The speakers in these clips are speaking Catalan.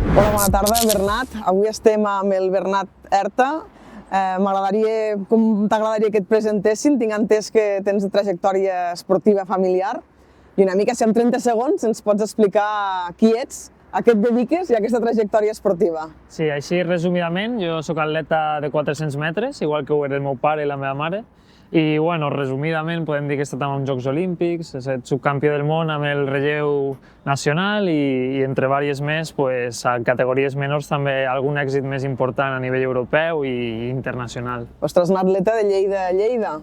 Hola, bona tarda, Bernat. Avui estem amb el Bernat Erta. Com t'agradaria que et presentessin? Tinc entès que tens una trajectòria esportiva familiar i una mica, si en 30 segons ens pots explicar qui ets, a què et dediques i aquesta trajectòria esportiva. Sí, així resumidament, jo sóc atleta de 400 metres, igual que ho era el meu pare i la meva mare. I, bueno, resumidament podem dir que he estat en uns Jocs Olímpics, he estat subcampió del món amb el relleu nacional i entre diverses més, a categories menors també algun èxit més important a nivell europeu i internacional. Ostres, un atleta de Lleida a Lleida.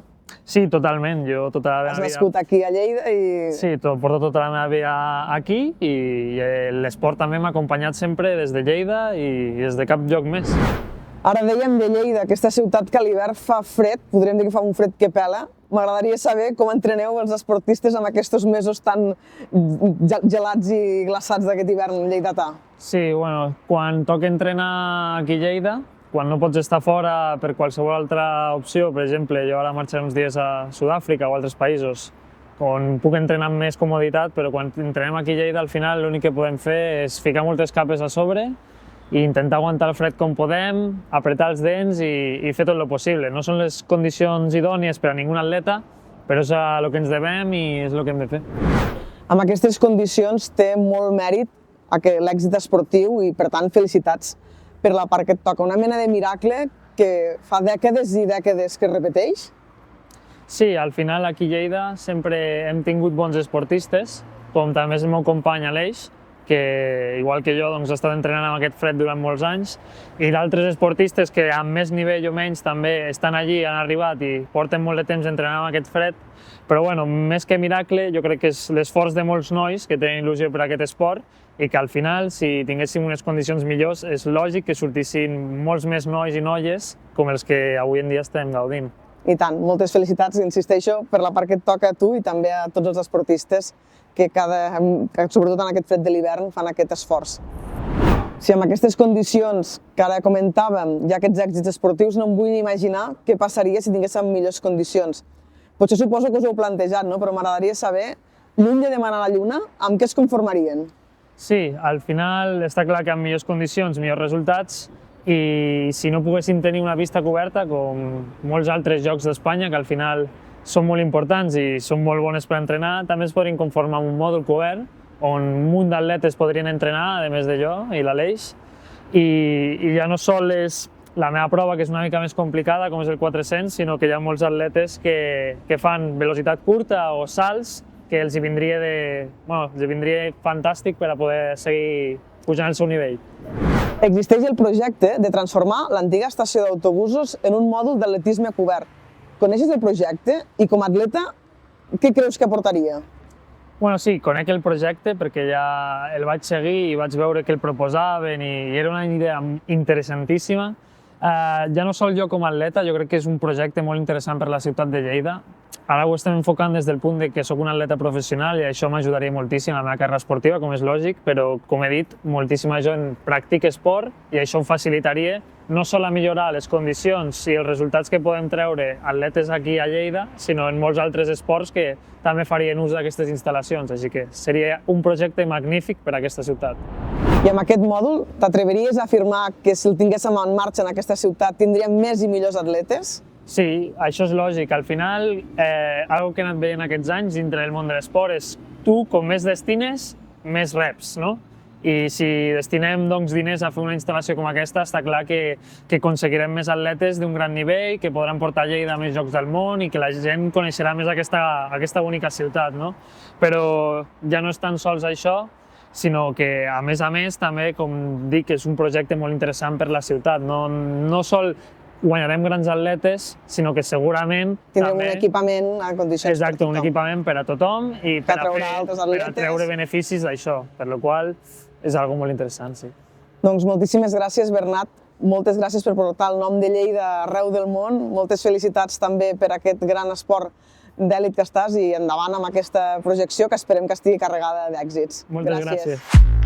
Sí, totalment. Jo tota la meva vida... Has nascut aquí a Lleida i... Sí, porto tota la meva vida aquí i l'esport també m'ha acompanyat sempre des de Lleida i des de cap lloc més. Ara dèiem de Lleida, aquesta ciutat que a l'hivern fa fred, podríem dir que fa un fred que pela. M'agradaria saber com entreneu els esportistes en aquests mesos tan gelats i glaçats d'aquest hivern lleidatà. Sí, bueno, quan toca entrenar aquí a Lleida, quan no pots estar fora per qualsevol altra opció, per exemple, jo ara marxaré uns dies a Sud-àfrica o altres països, on puc entrenar amb més comoditat, però quan entrenem aquí a Lleida, al final l'únic que podem fer és ficar moltes capes a sobre i intentar aguantar el fred com podem, apretar els dents i fer tot el possible. No són les condicions idònies per a ningú atleta, però és el que ens devem i és el que hem de fer. Amb aquestes condicions té molt mèrit l'èxit esportiu i, per tant, felicitats per la part que et toca. Una mena de miracle que fa dècades i dècades que es repeteix? Sí, al final aquí a Lleida sempre hem tingut bons esportistes, com també és el meu company Aleix, que, igual que jo, ha estat entrenant amb aquest fred durant molts anys, i d'altres esportistes que amb més nivell o menys també estan allí, han arribat i porten molt de temps entrenant amb aquest fred. Però bueno, més que miracle, jo crec que és l'esforç de molts nois que tenen il·lusió per aquest esport i que al final, si tinguéssim unes condicions millors, és lògic que sortissin molts més nois i noies com els que avui en dia estem gaudint. I tant, moltes felicitats, insisteixo, per la part que et toca a tu i també a tots els esportistes que sobretot en aquest fred de l'hivern fan aquest esforç. Si amb aquestes condicions que ara comentàvem hi ha aquests èxits esportius, no em vull ni imaginar què passaria si tinguéssim millors condicions. Potser suposo que us ho heu plantejat, no? Però m'agradaria saber, lluny de demanar la lluna, amb què es conformarien? Sí, al final està clar que amb millors condicions, millors resultats, i si no poguéssim tenir una pista coberta, com molts altres jocs d'Espanya, que al final són molt importants i són molt bones per entrenar, també es podrien conformar amb un mòdul cobert on un munt d'atletes podrien entrenar, a més de jo i l'Aleix. I ja no sol és la meva prova, que és una mica més complicada, com és el 400, sinó que hi ha molts atletes que fan velocitat curta o salts que els hi vindria fantàstic per a poder seguir pujant el seu nivell. Existeix el projecte de transformar l'antiga estació d'autobusos en un mòdul d'atletisme cobert. Coneixes el projecte i com a atleta, què creus que aportaria? Bueno, sí, conec el projecte perquè ja el vaig seguir i vaig veure que el proposaven i era una idea interessantíssima. Ja no sol jo com a atleta, jo crec que és un projecte molt interessant per a la ciutat de Lleida. Ara ho estem enfocant des del punt de que soc un atleta professional i això m'ajudaria moltíssim a la meva carrera esportiva, com és lògic, però, com he dit, moltíssima gent practica esport i això em facilitaria no sols a millorar les condicions i els resultats que podem treure atletes aquí a Lleida, sinó en molts altres esports que també farien ús d'aquestes instal·lacions, així que seria un projecte magnífic per a aquesta ciutat. I amb aquest mòdul t'atreviries a afirmar que si el tinguéssim en marxa en aquesta ciutat tindríem més i millors atletes? Sí, això és lògic. Al final, algo que he anat veient aquests anys dintre del món de l'esport és tu, com més destines, més reps, no? I si destinem diners a fer una instal·lació com aquesta, està clar que aconseguirem més atletes d'un gran nivell, que podran portar a Lleida a més jocs del món i que la gent coneixerà més aquesta bonica ciutat, no? Però ja no és tan sols això, sinó que, a més, també, com dic, és un projecte molt interessant per la ciutat. No sol guanyarem grans atletes, sinó que segurament tindrem un equipament a condicions. Exacte, un equipament per a tothom i per a treure beneficis d'això, per la qual és algo molt interessant, sí. Doncs moltíssimes gràcies, Bernat. Moltes gràcies per portar el nom de Lleida arreu del món. Moltes felicitats també per aquest gran esport d'èlit que estàs i endavant amb aquesta projecció que esperem que estigui carregada d'èxits. Moltes gràcies.